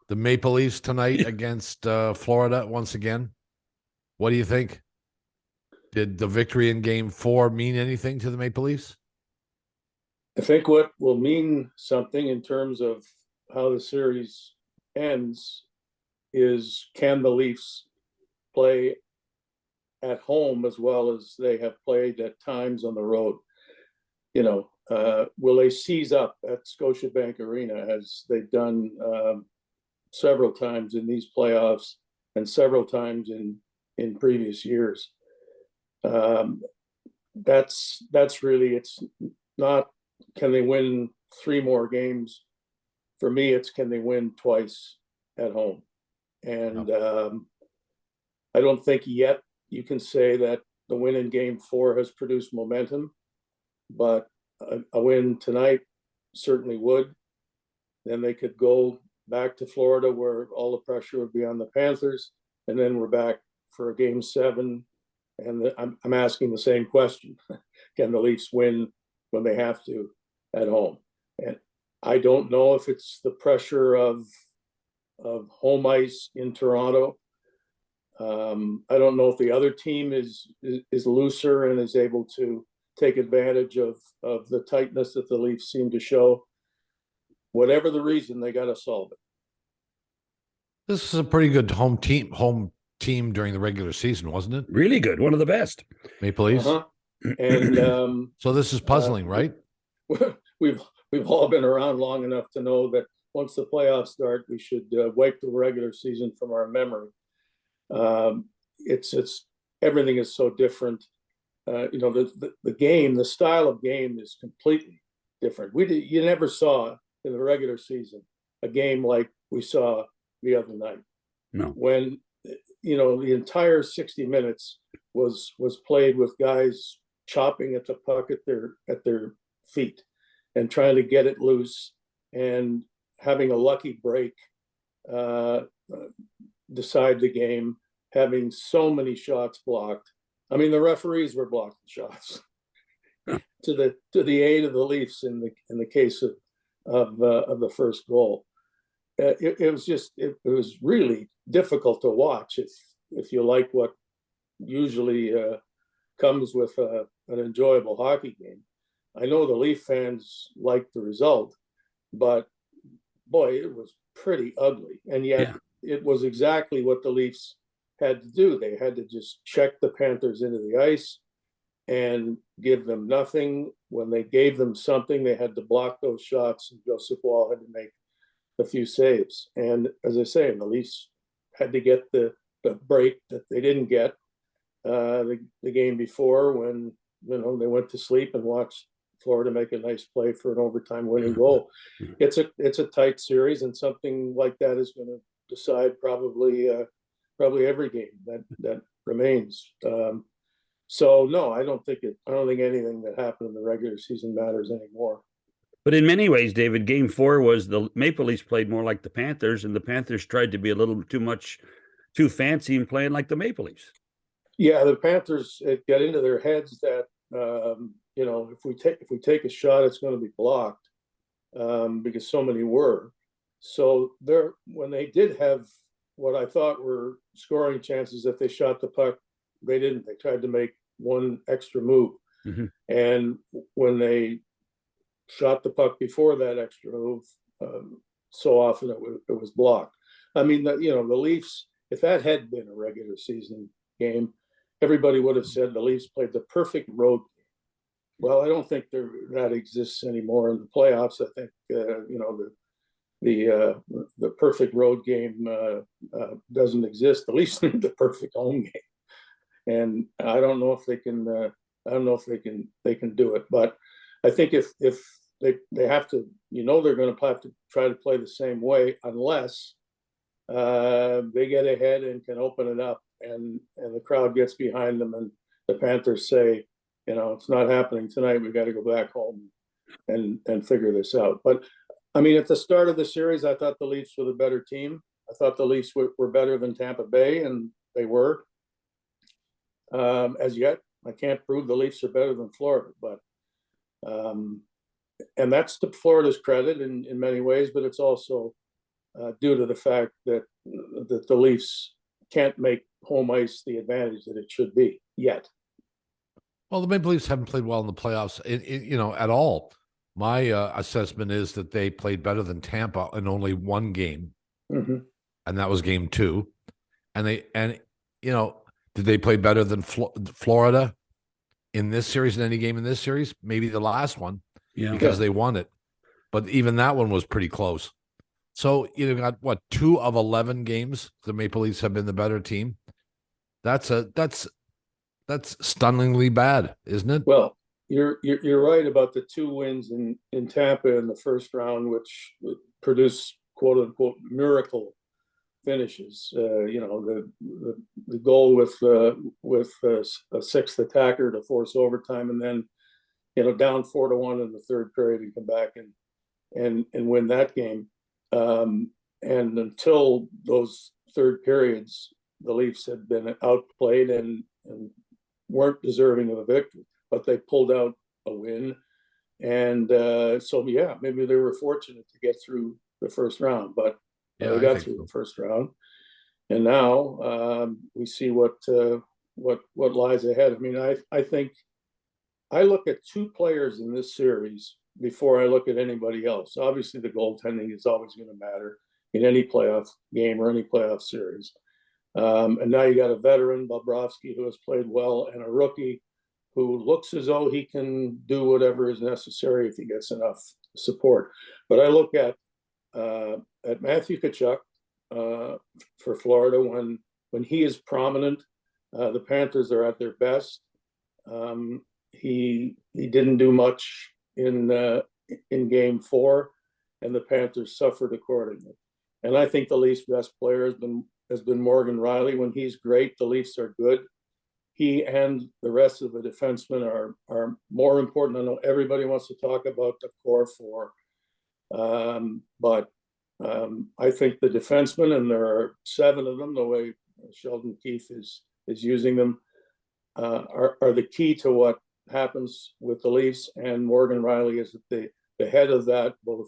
The Maple Leafs tonight against Florida once again. What do you think? Did the victory in Game 4 mean anything to the Maple Leafs? I think what will mean something in terms of how the series ends is, can the Leafs play at home as well as they have played at times on the road? Will they seize up at Scotiabank Arena as they've done several times in these playoffs and several times in previous years? That's really, it's not, can they win 3 more games? For me, it's, can they win twice at home? And I don't think yet you can say that the win in Game 4 has produced momentum, but a win tonight certainly would. Then they could go back to Florida where all the pressure would be on the Panthers, and then we're back for a Game 7. And I'm asking the same question: can the Leafs win when they have to at home? And I don't know if it's the pressure of home ice in Toronto. I don't know if the other team is looser and is able to take advantage of the tightness that the Leafs seem to show. Whatever the reason, they got to solve it. This is a pretty good home team during the regular season, wasn't it? Really good. One of the best. Maple Leafs. And so this is puzzling, right? We've all been around long enough to know that once the playoffs start, we should wipe the regular season from our memory. It's everything is so different. The game, the style of game is completely different. You never saw in the regular season a game like we saw the other night. No. When the entire 60 minutes was played with guys chopping at the puck at their feet and trying to get it loose and having a lucky break decide the game, having so many shots blocked. I mean, the referees were blocking shots to the aid of the Leafs in the case of the first goal. It was really difficult to watch if you like what usually comes with an enjoyable hockey game. I know the Leaf fans liked the result, but boy, it was pretty ugly. And yet it was exactly what the Leafs had to do. They had to just check the Panthers into the ice and give them nothing. When they gave them something, they had to block those shots, and Joseph Woll had to make a few saves. And as I say, the Leafs had to get the break that they didn't get the game before, when they went to sleep and watched Florida make a nice play for an overtime winning goal. It's a tight series, and something like that is going to decide probably every game that remains. So no, I don't think anything that happened in the regular season matters anymore. But in many ways, David, Game 4 was the Maple Leafs played more like the Panthers, and the Panthers tried to be a little too fancy in playing like the Maple Leafs. Yeah, the Panthers get into their heads that if we take a shot, it's going to be blocked because so many were. So when they did have what I thought were scoring chances, if they shot the puck, they didn't. They tried to make one extra move, and when they shot the puck before that extra move, so often it was blocked. I mean, the Leafs, if that had been a regular season game, everybody would have said the Leafs played the perfect road game. Well, I don't think that exists anymore in the playoffs. I think the perfect road game doesn't exist. The Leafs need the perfect home game, and I don't know if they can. I don't know if they can do it, but I think if they have to, they're going to have to try to play the same way unless they get ahead and can open it up, and the crowd gets behind them, and the Panthers say, it's not happening tonight. We've got to go back home and figure this out. But I mean, at the start of the series, I thought the Leafs were the better team. I thought the Leafs were better than Tampa Bay, and they were. As yet, I can't prove the Leafs are better than Florida, but and that's to Florida's credit in many ways, but it's also due to the fact that the Leafs can't make home ice the advantage that it should be yet. Well, the Maple Leafs haven't played well in the playoffs, at all. My assessment is that they played better than Tampa in only one game, Mm-hmm. and that was game 2. And did they play better than Florida in this series, in any game in this series? Maybe the last one, because they won it. But even that one was pretty close. So you got what, 2 of 11 games the Maple Leafs have been the better team. That's stunningly bad, isn't it? Well, you're right about the 2 wins in Tampa in the first round, which produced quote unquote miracle finishes. The goal with a 6th attacker to force overtime, and then down 4-1 in the third period and come back and win that game. And until those third periods, the Leafs had been outplayed and weren't deserving of a victory, but they pulled out a win. And so, yeah, maybe they were fortunate to get through the first round, but they got through the first round. And now we see what lies ahead. I mean, I think I look at 2 players in this series before I look at anybody else. Obviously, the goaltending is always going to matter in any playoff game or any playoff series. And now you got a veteran, Bobrovsky, who has played well, and a rookie who looks as though he can do whatever is necessary if he gets enough support. But I look at Matthew Tkachuk for Florida when he is prominent. The Panthers are at their best. He didn't do much in game 4, and the Panthers suffered accordingly. And I think the Leafs' best player has been Morgan Rielly. When he's great, the Leafs are good. He and the rest of the defensemen are more important. I know everybody wants to talk about the core 4, but I think the defensemen, and there are 7 of them, the way Sheldon Keefe is using them, are the key to what happens with the Leafs. And Morgan Rielly is at the head of that, both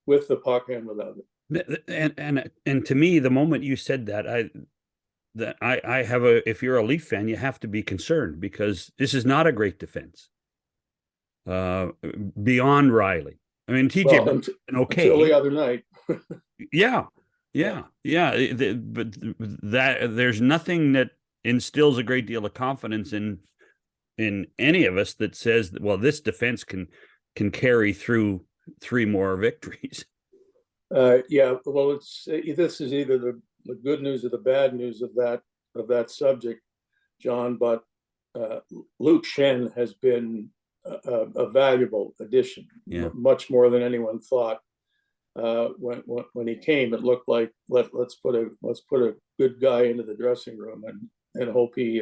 with the puck and without it. And to me, the moment you said that, I have if you're a Leaf fan, you have to be concerned, because this is not a great defense. Beyond Rielly, I mean, TJ, okay, until the other night. yeah. But that there's nothing that instills a great deal of confidence in any of us that says, well, this defense can carry through 3 more victories. Yeah, well, this is either the good news or the bad news of that subject, John. But Luke Schenn has been a valuable addition, much more than anyone thought. When he came, it looked like let's put a good guy into the dressing room and hope he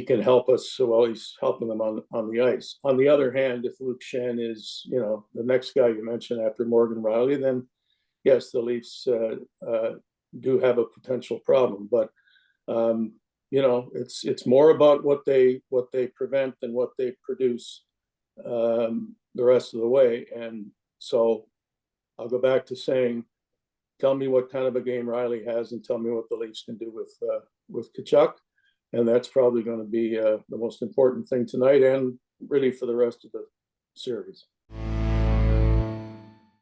can help us while he's helping them on the ice. On the other hand, if Luke Schenn is the next guy you mentioned after Morgan Rielly, then yes, the Leafs do have a potential problem. But it's more about what they prevent than what they produce the rest of the way. And so I'll go back to saying, tell me what kind of a game Rielly has, and tell me what the Leafs can do with Tkachuk. And that's probably going to be the most important thing tonight, and really for the rest of the series.